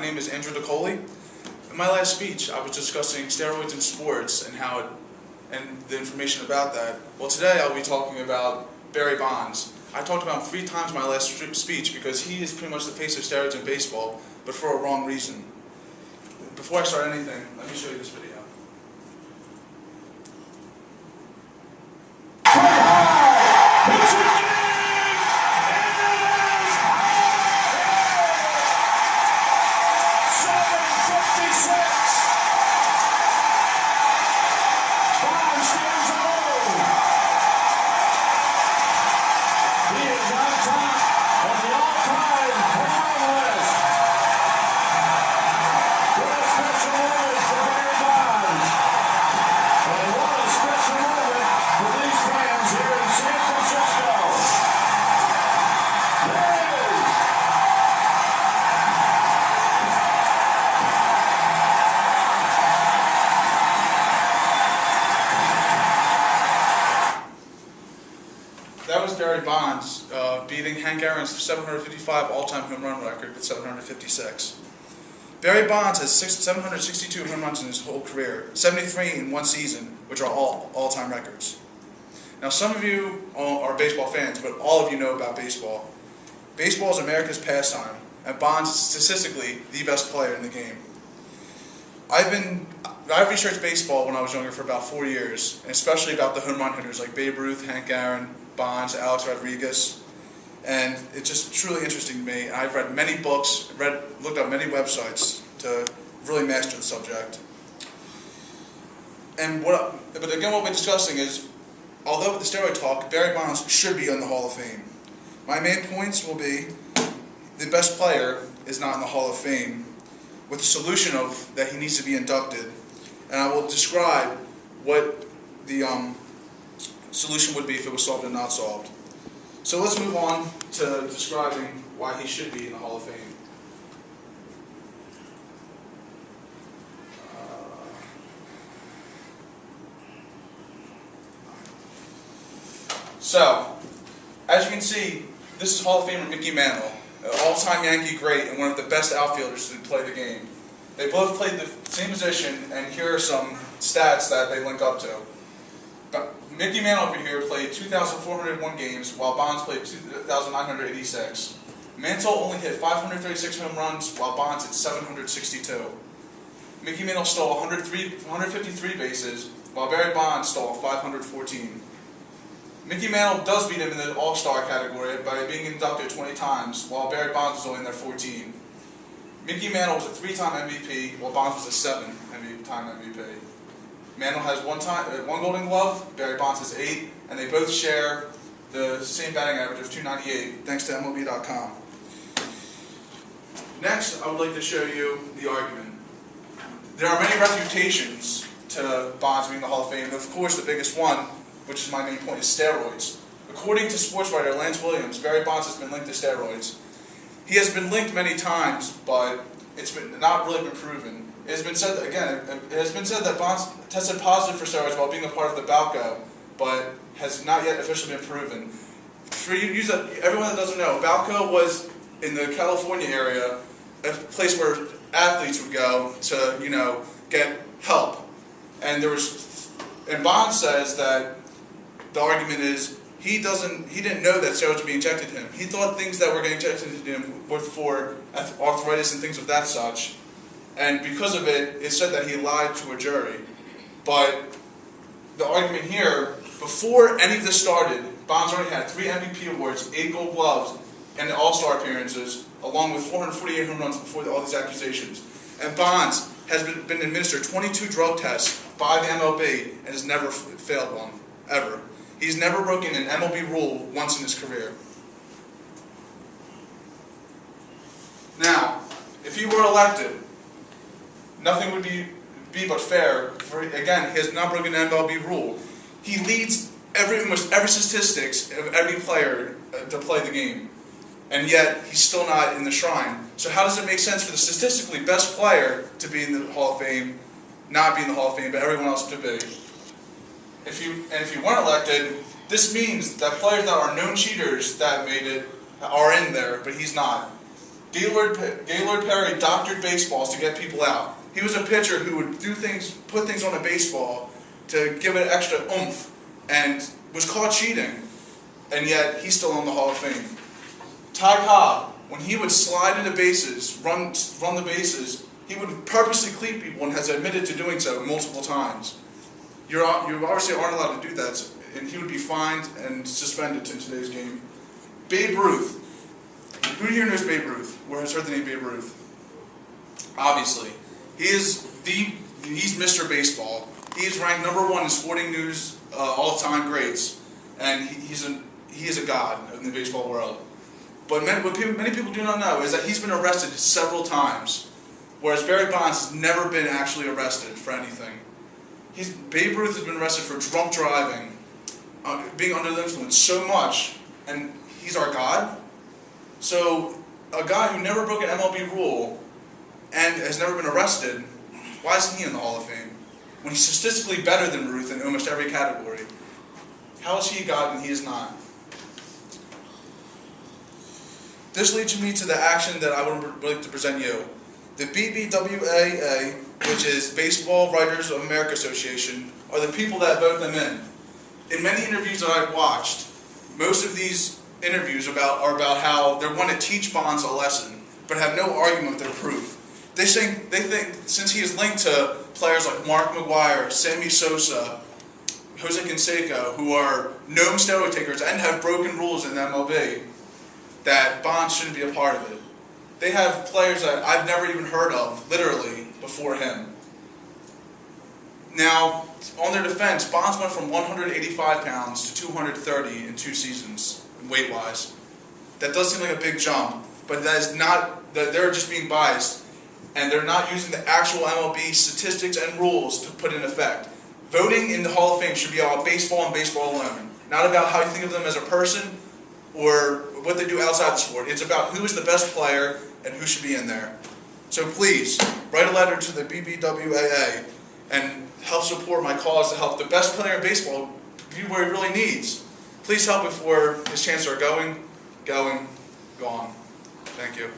My name is Andrew DeColi. In my last speech, I was discussing steroids in sports and and the information about that. Well, today I'll be talking about Barry Bonds. I talked about him 3 times in my last speech because he is pretty much the face of steroids in baseball, but for a wrong reason. Before I start anything, let me show you this video. That was Barry Bonds beating Hank Aaron's 755 all-time home run record with 756. Barry Bonds has 762 home runs in his whole career, 73 in one season, which are all-time records. Now, some of you are baseball fans, but all of you know about baseball. Baseball is America's pastime, and Bonds is statistically the best player in the game. I researched baseball when I was younger for about 4 years, and especially about the home run hitters like Babe Ruth, Hank Aaron, Bonds, Alex Rodriguez, and it's just truly interesting to me. I've read many books, looked up many websites to really master the subject. But again, what we're discussing is, although with the steroid talk, Barry Bonds should be in the Hall of Fame. My main points will be the best player is not in the Hall of Fame, with the solution of that he needs to be inducted, and I will describe what the solution would be if it was solved and not solved. So let's move on to describing why he should be in the Hall of Fame. So, as you can see, this is Hall of Famer Mickey Mantle, an all-time Yankee great and one of the best outfielders to play the game. They both played the same position, and here are some stats that they link up to. Mickey Mantle over here played 2,401 games, while Bonds played 2,986. Mantle only hit 536 home runs, while Bonds hit 762. Mickey Mantle stole 153 bases, while Barry Bonds stole 514. Mickey Mantle does beat him in the All-Star category by being inducted 20 times, while Barry Bonds was only in there 14. Mickey Mantle was a 3-time MVP, while Bonds was a 7-time MVP. Mantle has one Golden Glove, Barry Bonds has 8, and they both share the same batting average of 298, thanks to MLB.com. Next, I would like to show you the argument. There are many refutations to Bonds being in the Hall of Fame, and of course the biggest one, which is my main point, is steroids. According to sports writer Lance Williams, Barry Bonds has been linked to steroids. He has been linked many times, but it's not really been proven. It has been said that, again, it has been said that Bonds tested positive for steroids while being a part of the Balco, but has not yet officially been proven. For everyone that doesn't know, Balco was in the California area, a place where athletes would go to, get help. And Bonds says that the argument is he didn't know that steroids were being injected to him. He thought things that were getting injected to him were for arthritis and things of that such. And because of it, it's said that he lied to a jury. But the argument here, before any of this started, Bonds already had 3 MVP awards, 8 Gold Gloves, and All-Star appearances, along with 448 home runs before all these accusations. And Bonds has been administered 22 drug tests by the MLB and has never failed one, ever. He's never broken an MLB rule once in his career. Now, if he were elected, nothing would be but fair. Again, he has not broken an MLB rule. He leads almost every statistics of every player to play the game, and yet he's still not in the shrine. So how does it make sense for the statistically best player to be in the Hall of Fame, not be in the Hall of Fame, but everyone else to be? If you weren't elected, this means that players that are known cheaters that made it are in there, but he's not. Gaylord Perry doctored baseballs to get people out. He was a pitcher who would do things, put things on a baseball to give it extra oomph, and was caught cheating, and yet he's still in the Hall of Fame. Ty Cobb, when he would slide into bases, run the bases, he would purposely cleat people and has admitted to doing so multiple times. You obviously aren't allowed to do that, and he would be fined and suspended in today's game. Babe Ruth. Who here knows Babe Ruth? Or has heard the name Babe Ruth? Obviously. He's Mr. Baseball. He is ranked #1 in Sporting News all-time greats, and he is a god in the baseball world. But many people do not know is that he's been arrested several times, whereas Barry Bonds has never been actually arrested for anything. Babe Ruth has been arrested for drunk driving, being under the influence so much, and he's our god. So a guy who never broke an MLB rule and has never been arrested, why isn't he in the Hall of Fame? When he's statistically better than Ruth in almost every category. How is he a god and he is not? This leads me to the action that I would like to present you. The BBWAA, which is Baseball Writers of America Association, are the people that vote them in. In many interviews that I've watched, most of these interviews are about how they want to teach Bonds a lesson, but have no argument with their proof. They think since he is linked to players like Mark McGwire, Sammy Sosa, Jose Canseco, who are known steroid takers and have broken rules in the MLB, that Bonds shouldn't be a part of it. They have players that I've never even heard of, literally, before him. Now, on their defense, Bonds went from 185 pounds to 230 in 2 seasons, weight-wise. That does seem like a big jump, but that is not, that they're just being biased, and they're not using the actual MLB statistics and rules to put in effect. Voting in the Hall of Fame should be about baseball and baseball alone, not about how you think of them as a person or what they do outside the sport. It's about who is the best player and who should be in there. So please, write a letter to the BBWAA and help support my cause to help the best player in baseball be where he really needs. Please help before his chances are gone. Thank you.